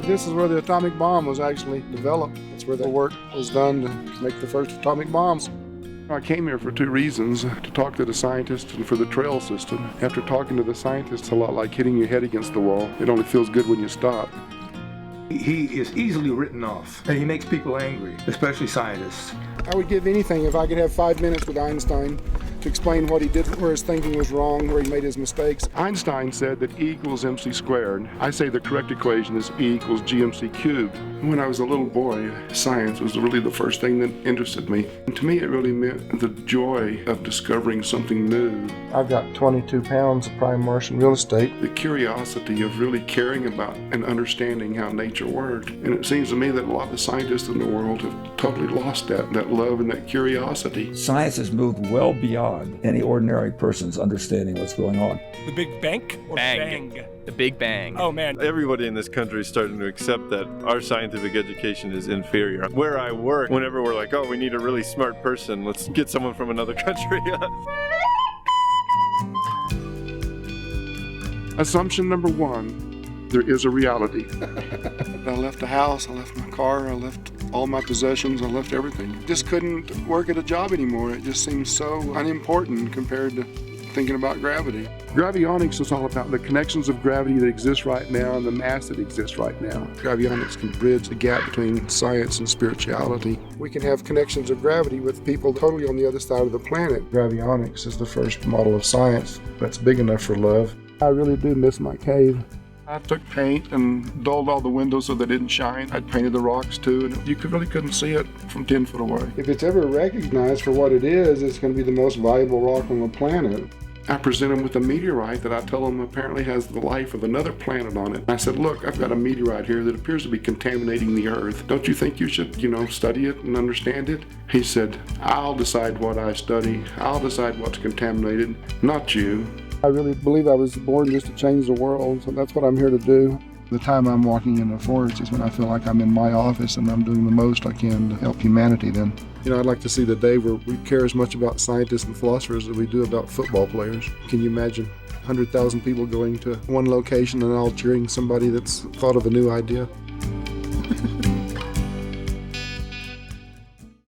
This is where the atomic bomb was actually developed. That's where the work was done to make the first atomic bombs. I came here for two reasons, to talk to the scientists and for the trail system. After talking to the scientists, it's a lot like hitting your head against the wall. It only feels good when you stop. He is easily written off, and he makes people angry, especially scientists. I would give anything if I could have 5 minutes with Einstein to explain what he did, where his thinking was wrong, where he made his mistakes. Einstein said that E equals mc squared. I say the correct equation is E equals gmc cubed. When I was a little boy, science was really the first thing that interested me. And to me, it really meant the joy of discovering something new. I've got 22 pounds of prime Martian real estate. The curiosity of really caring about and understanding how nature worked. And it seems to me that a lot of the scientists in the world have totally lost that love and that curiosity. Science has moved well beyond any ordinary person's understanding what's going on. The Big Bang or Bang? The Big Bang. Oh man. Everybody in this country is starting to accept that our scientific education is inferior. Where I work, whenever we're like, oh, we need a really smart person, let's get someone from another country. Assumption number one, there is a reality. I left the house, I left my car, I left all my possessions, I left everything. Just couldn't work at a job anymore. It just seemed so unimportant compared to thinking about gravity. Gravionics is all about the connections of gravity that exist right now and the mass that exists right now. Gravionics can bridge the gap between science and spirituality. We can have connections of gravity with people totally on the other side of the planet. Gravionics is the first model of science that's big enough for love. I really do miss my cave. I took paint and dulled all the windows so they didn't shine. I'd painted the rocks too, and you really couldn't see it from 10 foot away. If it's ever recognized for what it is, it's going to be the most valuable rock on the planet. I present them with a meteorite that I tell them apparently has the life of another planet on it. I said, look, I've got a meteorite here that appears to be contaminating the Earth. Don't you think you should, study it and understand it? He said, I'll decide what I study. I'll decide what's contaminated, not you. I really believe I was born just to change the world, so that's what I'm here to do. The time I'm walking in the forest is when I feel like I'm in my office and I'm doing the most I can to help humanity then. I'd like to see the day where we care as much about scientists and philosophers as we do about football players. Can you imagine 100,000 people going to one location and all cheering somebody that's thought of a new idea?